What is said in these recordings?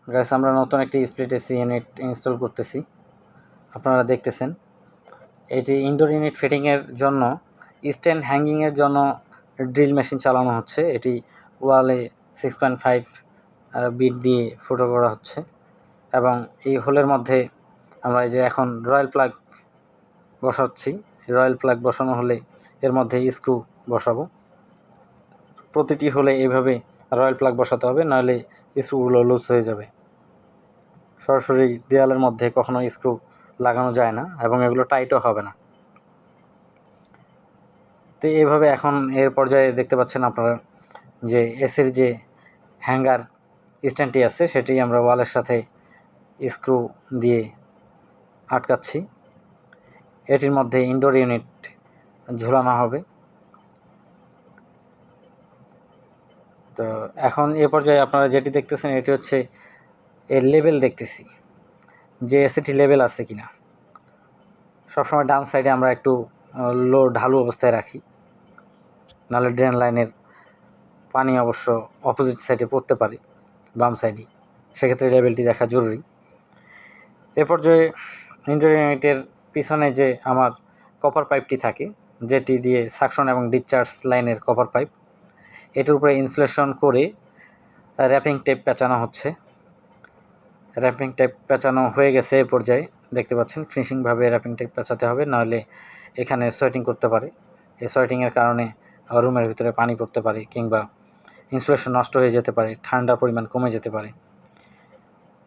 Guys আমরা নতুন একটি স্প্লিট এসি ইউনিট ইনস্টল করতেছি। আপনারা দেখতেছেন এটি ইনডোর ইউনিট ফিটিংয়ের জন্য স্ট্যান্ড হ্যাঙ্গিংয়ের জন্য ড্রিল মেশিন চালানো হচ্ছে। এটি ওয়ালে 6.5 বিট দিয়ে ফুটো করা হচ্ছে এবং এই হোলের মধ্যে আমরা এই যে এখন রয়্যাল প্লাগ বসাচ্ছি। রয়্যাল প্লাগ বসানো হলে এর মধ্যে স্ক্রু বসাবো। প্রতিটি হলে এইভাবে রয়্যাল প্লাগ বসাতে হবে, নাহলে স্ক্রুগুলো লুজ হয়ে যাবে। সরাসরি দেয়ালের মধ্যে কখনো স্ক্রু লাগানো যায় না এবং এগুলো টাইটও হবে না। তো এইভাবে এখন এর পর্যায়ে দেখতে পাচ্ছেন আপনারা যে এসির যে হ্যাঙ্গার স্ট্যান্ডটি আছে সেটি আমরা ওয়ালের সাথে স্ক্রু দিয়ে আটকাচ্ছি। এটির মধ্যে ইনডোর ইউনিট ঝুলানো হবে। তো এখন এ পর্যায়ে আপনারা যেটি দেখতেছেন এটি হচ্ছে এর লেভেল দেখতেছি যে এসিটি লেভেল আছে কিনা। সবসময় ডান সাইডে আমরা একটু লো ঢালু অবস্থায় রাখি, নাহলে ড্রেন লাইনের পানি অবশ্য অপোজিট সাইডে পড়তে পারে, বাম সাইডে, সেক্ষেত্রে লেভেলটি দেখা জরুরি। এ পর্যায়ে ইনডোর ইউনিটের পিছনে যে আমার কপার পাইপটি থাকে, যেটি দিয়ে সাকশন এবং ডিসচার্জ লাইনের কপার পাইপ, এটির উপরে ইনসুলেশন করে র্যাপিং টেপ পেঁচানো হচ্ছে। র্যাপিং টেপ পেঁচানো হয়ে গেছে। এ পর্যায়ে দেখতে পাচ্ছেন ফিনিশিংভাবে র্যাপিং টেপ পেঁচাতে হবে, নাহলে এখানে সোয়েটিং করতে পারে। এই সোয়েটিংয়ের কারণে রুমের ভিতরে পানি পড়তে পারে কিংবা ইনসুলেশন নষ্ট হয়ে যেতে পারে, ঠান্ডার পরিমাণ কমে যেতে পারে।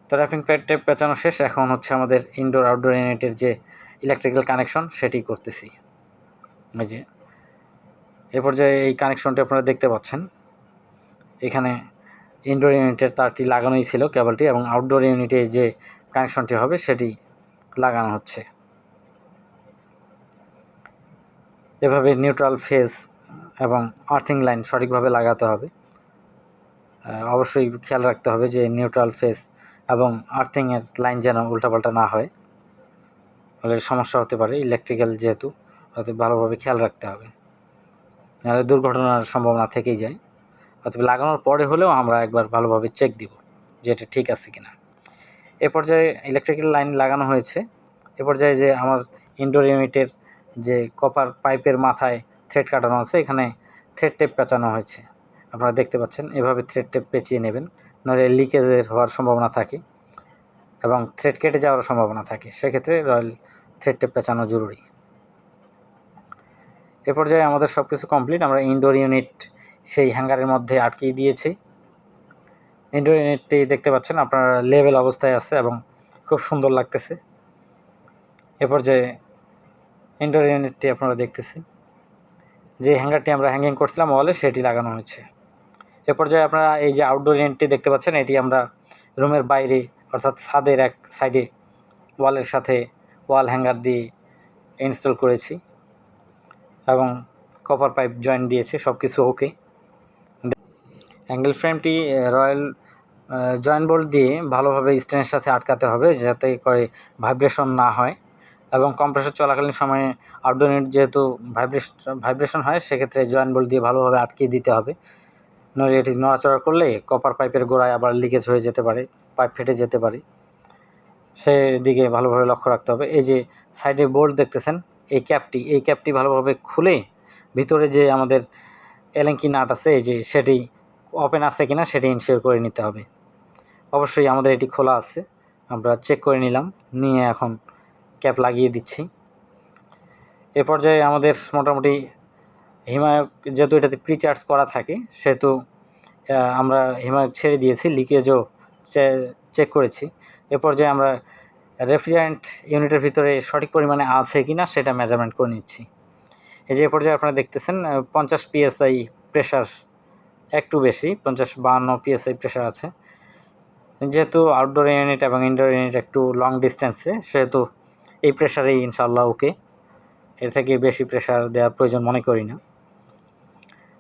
তো র্যাপিং টেপ পেঁচানো শেষ। এখন হচ্ছে আমাদের ইনডোর আউটডোর ইউনিটের যে ইলেকট্রিক্যাল কানেকশন সেটি করতেছি। এই যে এ পর্যায়ে এই কানেকশনটি আপনারা দেখতে পাচ্ছেন। এখানে ইনডোর ইউনিটের তারটি লাগানোই ছিল কেবলটি, এবং আউটডোর ইউনিটে যে কানেকশনটি হবে সেটি লাগানো হচ্ছে। এভাবে নিউট্রাল ফেজ এবং আর্থিং লাইন সঠিকভাবে লাগাতে হবে। অবশ্যই খেয়াল রাখতে হবে যে নিউট্রাল ফেজ এবং আর্থিংয়ের লাইন যেন উল্টাপাল্টা না হয়, তাহলে সমস্যা হতে পারে। ইলেকট্রিক্যাল যেহেতু, অতএব ভালোভাবে খেয়াল রাখতে হবে, নাহলে দুর্ঘটনার সম্ভাবনা থেকেই যায়। অতএব লাগানোর পরে হলেও আমরা একবার ভালোভাবে চেক দিব যে এটা ঠিক আছে কিনা। এ পর্যায়ে ইলেকট্রিক্যাল লাইন লাগানো হয়েছে। এ পর্যায়ে যে আমার ইনডোর ইউনিটের যে কপার পাইপের মাথায় থ্রেড কাটানো আছে, এখানে থ্রেড টেপ পেঁচানো হয়েছে। আপনারা দেখতে পাচ্ছেন, এভাবে থ্রেড টেপ পেঁচিয়ে নেবেন, নাহলে লিকেজের হওয়ার সম্ভাবনা থাকে এবং থ্রেড কেটে যাওয়ার সম্ভাবনা থাকে। সেক্ষেত্রে রয়্যাল থ্রেড টেপ পেঁচানো জরুরি। এ পর্যায়ে আমাদের সব কিছু কমপ্লিট। আমরা ইনডোর ইউনিট সেই হ্যাঙ্গারের মধ্যে আটকিয়ে দিয়েছি। ইনডোর ইউনিটটি দেখতে পাচ্ছেন আপনার লেভেল অবস্থায় আছে এবং খুব সুন্দর লাগতেছে। এ পর্যায়ে ইনডোর ইউনিটটি আপনারা দেখতেছেন, যে হ্যাঙ্গারটি আমরা হ্যাঙ্গিং করছিলাম ওয়ালে সেটি লাগানো হয়েছে। এ পর্যায়ে আপনারা এই যে আউটডোর ইউনিটটি দেখতে পাচ্ছেন, এটি আমরা রুমের বাইরে অর্থাৎ ছাদের এক সাইডে ওয়ালের সাথে ওয়াল হ্যাঙ্গার দিয়ে ইনস্টল করেছি এবং কপার পাইপ জয়েন্ট দিয়েছে, সব কিছু ওকে। অ্যাঙ্গেল ফ্রেমটি রয়্যাল জয়েন্ট বোল্ট দিয়ে ভালোভাবে স্ট্যান্ডের সাথে আটকাতে হবে, যাতে করে ভাইব্রেশন না হয়। এবং কম্প্রেসর চলাকালীন সময়ে আউটডোর ইউনিট যেহেতু ভাইব্রেশন হয়, সেক্ষেত্রে জয়েন্ট বোল্ট দিয়ে ভালোভাবে আটকিয়ে দিতে হবে, নইলে এটি নড়াচড়া করলে কপার পাইপের গোড়ায় আবার লিকেজ হয়ে যেতে পারে, পাইপ ফেটে যেতে পারে। সেদিকে ভালোভাবে লক্ষ্য রাখতে হবে। এই যে সাইডে বোল্ট দেখতেছেন, এই ক্যাপটি ভালোভাবে খুলে ভিতরে যে আমাদের এলেঙ্কি নাট আছে, এই যে সেটি ওপেন আছে কিনা সেটি ইনশিওর করে নিতে হবে। অবশ্যই আমাদের এটি খোলা আছে, আমরা চেক করে নিলাম, নিয়ে এখন ক্যাপ লাগিয়ে দিচ্ছি। এ পর্যায়ে আমাদের মোটামুটি হিমায়ক, যেহেতু এটাতে প্রিচার্জ করা থাকে, সেহেতু আমরা হিমায়ক ছেড়ে দিয়েছি, লিকেজও চেক করেছি। এ পর্যায়ে আমরা রেফ্রিজারেন্ট ইউনিটের ভিতরে সঠিক পরিমাণে আছে কিনা সেটা মেজারমেন্ট করে নিচ্ছি। এই যে এ পর্যায়ে আপনারা দেখতেছেন 50 PSI প্রেশার, একটু বেশি, 50-52 PSI প্রেশার আছে। যেহেতু আউটডোর ইউনিট এবং ইনডোর ইউনিট একটু লং ডিস্টেন্সে, সেহেতু এই প্রেশারেই ইনশাআল্লাহ ওকে। এর থেকে বেশি প্রেশার দেওয়ার প্রয়োজন মনে করি না।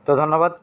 তো ধন্যবাদ।